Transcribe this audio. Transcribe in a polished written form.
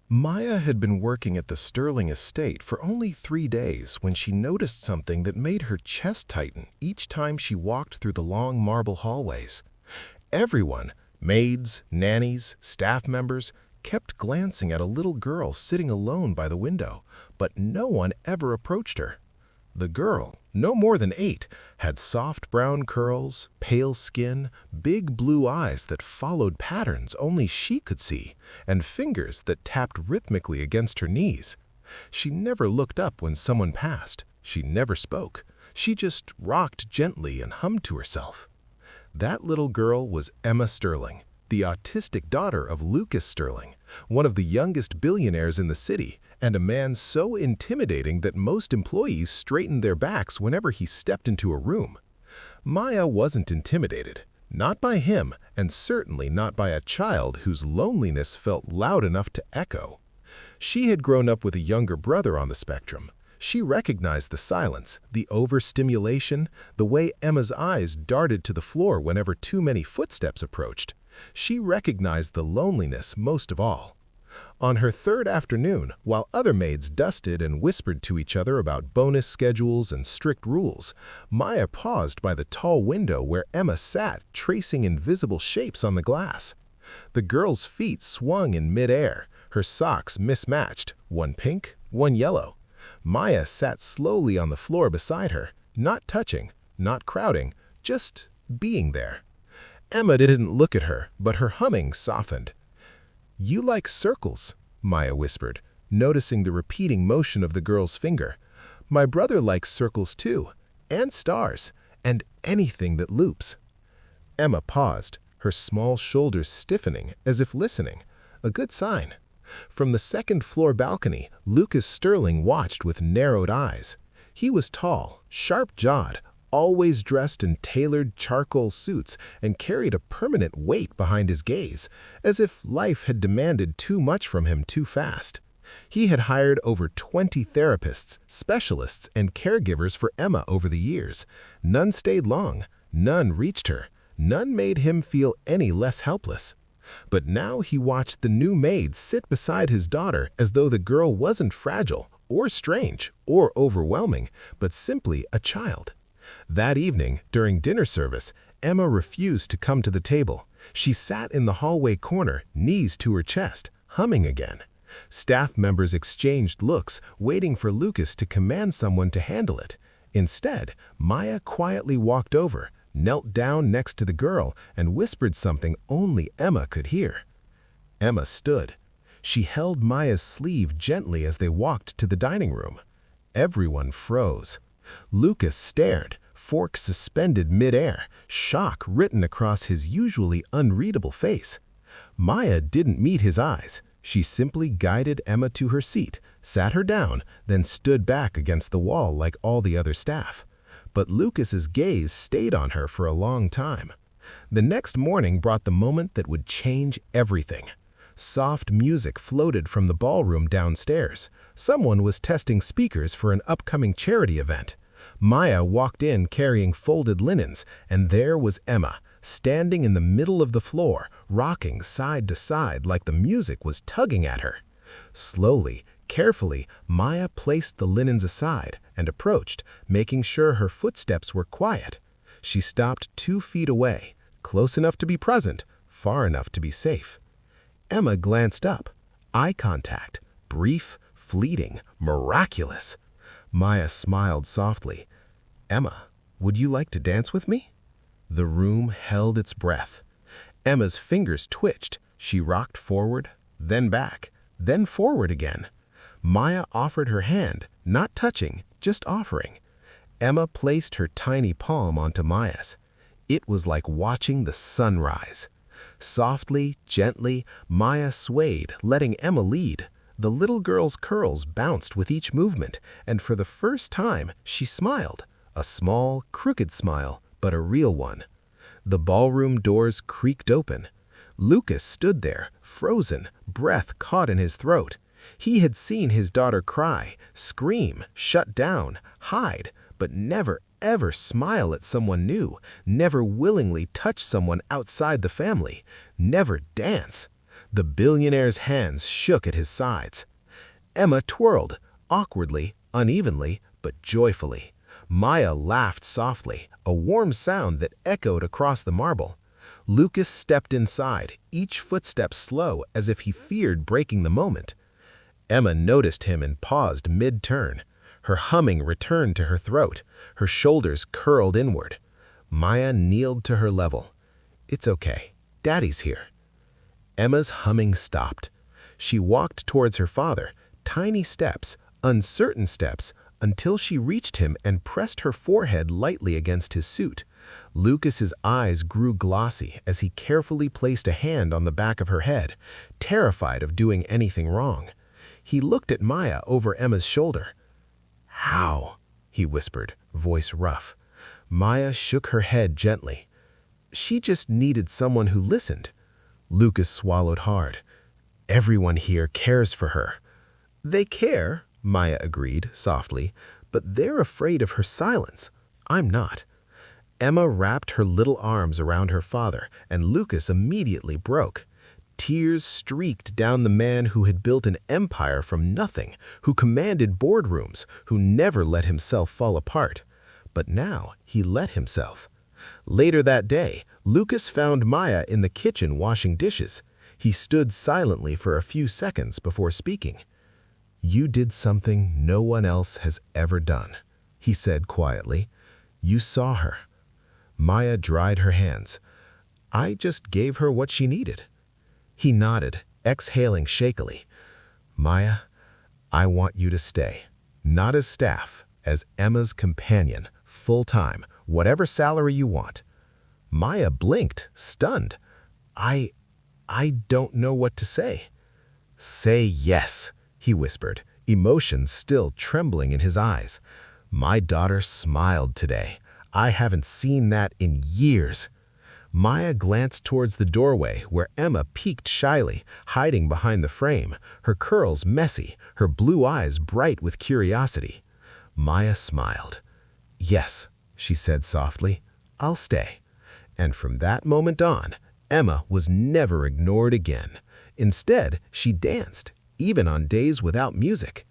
Maya had been working at the Sterling estate for only 3 days when she noticed something that made her chest tighten each time she walked through the long marble hallways. Everyone, maids, nannies, staff members, kept glancing at a little girl sitting alone by the window, but no one ever approached her. The girl, no more than 8, had soft brown curls, pale skin, big blue eyes that followed patterns only she could see, and fingers that tapped rhythmically against her knees. She never looked up when someone passed. She never spoke. She just rocked gently and hummed to herself. That little girl was Emma Sterling, the autistic daughter of Lucas Sterling, one of the youngest billionaires in the city, and a man so intimidating that most employees straightened their backs whenever he stepped into a room. Maya wasn't intimidated, not by him, and certainly not by a child whose loneliness felt loud enough to echo. She had grown up with a younger brother on the spectrum. She recognized the silence, the overstimulation, the way Emma's eyes darted to the floor whenever too many footsteps approached. She recognized the loneliness most of all. On her third afternoon, while other maids dusted and whispered to each other about bonus schedules and strict rules, Maya paused by the tall window where Emma sat, tracing invisible shapes on the glass. The girl's feet swung in midair, her socks mismatched, one pink, one yellow. Maya sat slowly on the floor beside her, not touching, not crowding, just being there. Emma didn't look at her, but her humming softened. "You like circles," Maya whispered, noticing the repeating motion of the girl's finger. "My brother likes circles too, and stars, and anything that loops." Emma paused, her small shoulders stiffening as if listening, a good sign. From the second-floor balcony, Lucas Sterling watched with narrowed eyes. He was tall, sharp-jawed, always dressed in tailored charcoal suits, and carried a permanent weight behind his gaze, as if life had demanded too much from him too fast. He had hired over 20 therapists, specialists, and caregivers for Emma over the years. None stayed long, none reached her, none made him feel any less helpless. But now he watched the new maid sit beside his daughter as though the girl wasn't fragile, or strange, or overwhelming, but simply a child. That evening, during dinner service, Emma refused to come to the table. She sat in the hallway corner, knees to her chest, humming again. Staff members exchanged looks, waiting for Lucas to command someone to handle it. Instead, Maya quietly walked over, knelt down next to the girl, and whispered something only Emma could hear. Emma stood. She held Maya's sleeve gently as they walked to the dining room. Everyone froze. Lucas stared, fork suspended midair, shock written across his usually unreadable face. Maya didn't meet his eyes. She simply guided Emma to her seat, sat her down, then stood back against the wall like all the other staff. But Lucas's gaze stayed on her for a long time. The next morning brought the moment that would change everything. Soft music floated from the ballroom downstairs. Someone was testing speakers for an upcoming charity event. Maya walked in carrying folded linens, and there was Emma, standing in the middle of the floor, rocking side to side like the music was tugging at her. Slowly, carefully, Maya placed the linens aside and approached, making sure her footsteps were quiet. She stopped 2 feet away, close enough to be present, far enough to be safe. Emma glanced up. Eye contact, brief, fleeting, miraculous. Maya smiled softly. "Emma, would you like to dance with me?" The room held its breath. Emma's fingers twitched. She rocked forward, then back, then forward again. Maya offered her hand, not touching, just offering. Emma placed her tiny palm onto Maya's. It was like watching the sun rise. Softly, gently, Maya swayed, letting Emma lead. The little girl's curls bounced with each movement, and for the first time, she smiled. A small, crooked smile, but a real one. The ballroom doors creaked open. Lucas stood there, frozen, breath caught in his throat. He had seen his daughter cry, scream, shut down, hide, but never ever smile at someone new, never willingly touch someone outside the family, never dance. The billionaire's hands shook at his sides. Emma twirled, awkwardly, unevenly, but joyfully. Maya laughed softly, a warm sound that echoed across the marble. Lucas stepped inside, each footstep slow as if he feared breaking the moment. Emma noticed him and paused mid-turn. Her humming returned to her throat, her shoulders curled inward. Maya kneeled to her level. "It's okay. Daddy's here." Emma's humming stopped. She walked towards her father, tiny steps, uncertain steps, until she reached him and pressed her forehead lightly against his suit. Lucas's eyes grew glossy as he carefully placed a hand on the back of her head, terrified of doing anything wrong. He looked at Maya over Emma's shoulder. "How?" he whispered, voice rough. Maya shook her head gently. "She just needed someone who listened." Lucas swallowed hard. "Everyone here cares for her." "They care," Maya agreed softly, "but they're afraid of her silence. I'm not." Emma wrapped her little arms around her father, and Lucas immediately broke. Tears streaked down the man who had built an empire from nothing, who commanded boardrooms, who never let himself fall apart. But now he let himself. Later that day, Lucas found Maya in the kitchen washing dishes. He stood silently for a few seconds before speaking. "You did something no one else has ever done," he said quietly. "You saw her." Maya dried her hands. "I just gave her what she needed." He nodded, exhaling shakily. "Maya, I want you to stay, not as staff, as Emma's companion, full-time, whatever salary you want." Maya blinked, stunned. I don't know what to say." "Say yes," he whispered, emotion still trembling in his eyes. "My daughter smiled today. I haven't seen that in years." Maya glanced towards the doorway where Emma peeked shyly, hiding behind the frame, her curls messy, her blue eyes bright with curiosity. Maya smiled. "Yes," she said softly, "I'll stay." And from that moment on, Emma was never ignored again. Instead, she danced, even on days without music.